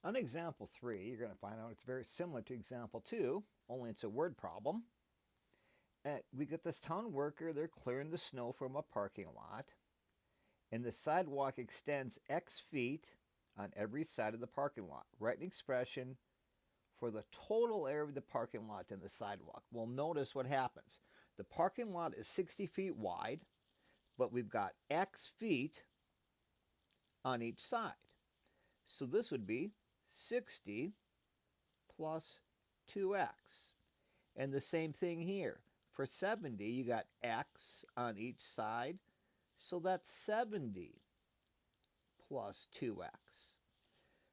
On example 3, you're going to find out it's very similar to example 2, only it's a word problem. We get this town worker, they're clearing the snow from a parking lot, and the sidewalk extends X feet on every side of the parking lot. Write an expression for the total area of the parking lot and the sidewalk. Well, notice what happens. The parking lot is 60 feet wide, but we've got X feet on each side. So this would be 60 plus 2x. And the same thing here. For 70, you got x on each side. So that's 70 plus 2x.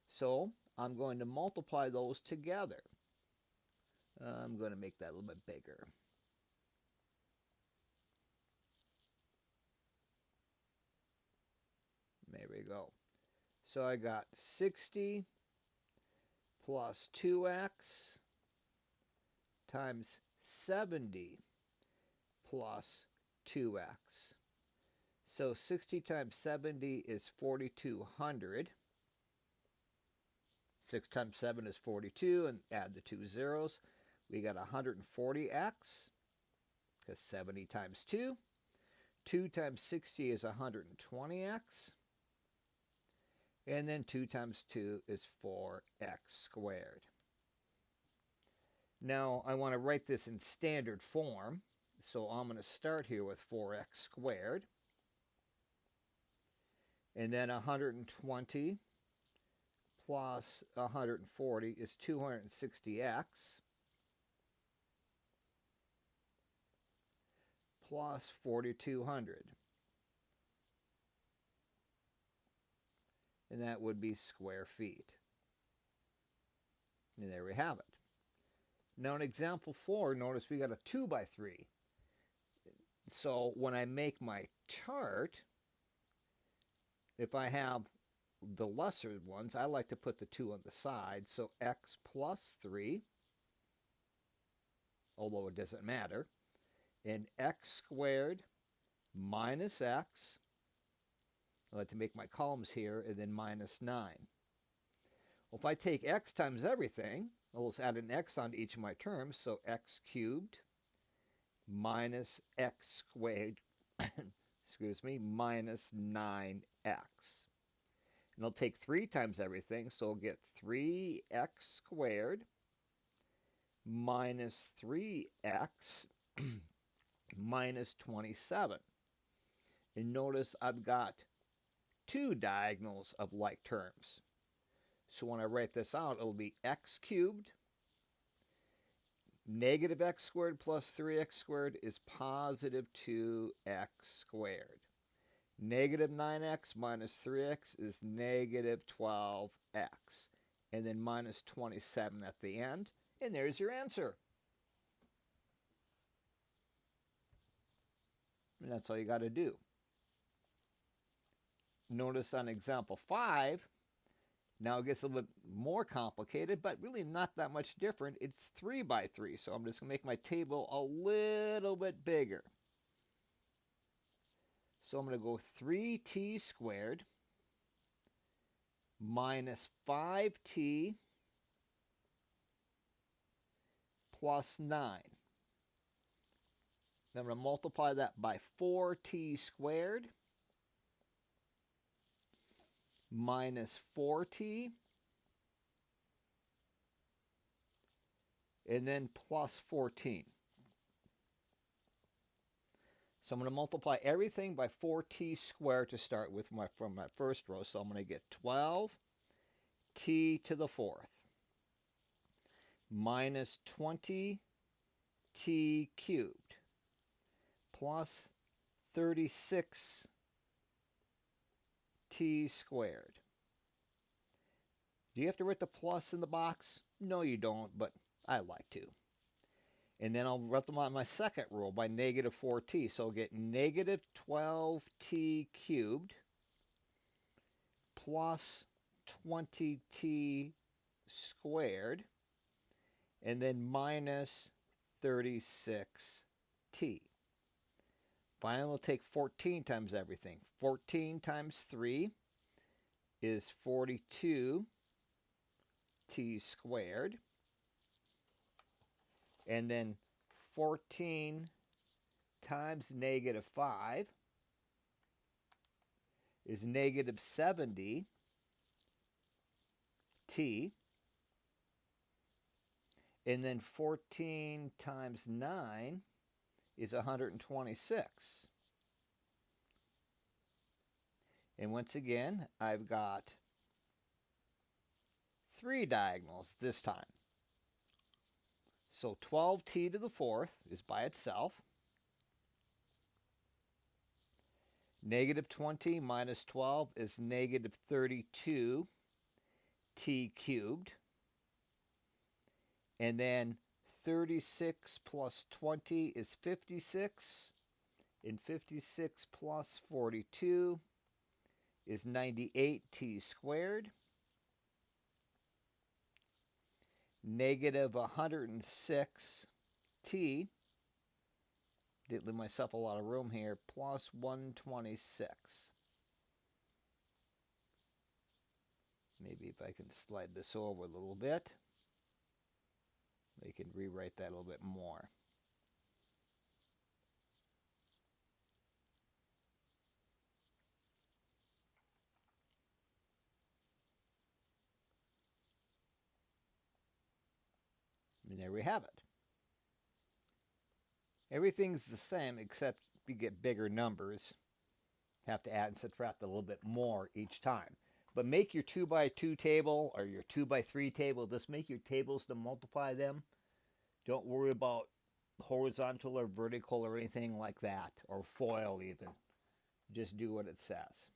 So I'm going to multiply those together. I'm going to make that a little bit bigger. There we go. So I got 60 plus 2x times 70 plus 2x. So 60 times 70 is 4,200. 6 times 7 is 42, and add the 2 zeros. We got 140x, because 70 times 2. 2 times 60 is 120x. And then 2 times 2 is 4x squared. Now, I want to write this in standard form. So I'm going to start here with 4x squared. And then 120 plus 140 is 260x plus 4,200. And that would be square feet. And there we have it. Now in example 4, notice we got a 2 by 3. So when I make my chart, if I have the lesser ones, I like to put the 2 on the side. So x plus 3, although it doesn't matter, and x squared minus x. I like to make my columns here, and then minus 9. Well, if I take x times everything, I'll just add an x onto each of my terms. So x cubed minus x squared, excuse me, minus 9x. And I'll take 3 times everything, so I'll get 3x squared minus 3x minus 27. And notice I've got 2 diagonals of like terms. So when I write this out, it'll be x cubed. Negative x squared plus 3x squared is positive 2x squared. Negative 9x minus 3x is negative 12x. And then minus 27 at the end. And there's your answer. And that's all you got to do. Notice on example 5, now it gets a little bit more complicated, but really not that much different. It's 3 by 3, so I'm just going to make my table a little bit bigger. So I'm going to go 3t squared minus 5t plus 9. Then I'm going to multiply that by 4t squared minus 4t, and then plus 14. So I'm going to multiply everything by 4t squared to start with from my first row. So I'm going to get 12t to the 4th minus 20t cubed plus 36t squared. Do you have to write the plus in the box? No, you don't, but I like to. And then I'll write them on my second row by negative 4t. So I'll get negative 12t cubed plus 20t squared, and then minus 36t. Finally, we'll take 14 times everything. 14 times 3 is 42 t squared. And then 14 times negative 5 is negative 70 t. And then 14 times 9 is 126. And once again, I've got 3 diagonals this time. So 12t to the 4th is by itself. Negative 20 minus 12 is negative 32 t cubed. And then 36 plus 20 is 56. And 56 plus 42 is 98t squared. Negative 106t. Didn't leave myself a lot of room here. Plus 126. Maybe if I can slide this over a little bit, we can rewrite that a little bit more. And there we have it. Everything's the same except you get bigger numbers. Have to add and subtract a little bit more each time. But make your 2 by 2 table or your 2 by 3 table. Just make your tables to multiply them. Don't worry about horizontal or vertical or anything like that, or FOIL even. Just do what it says.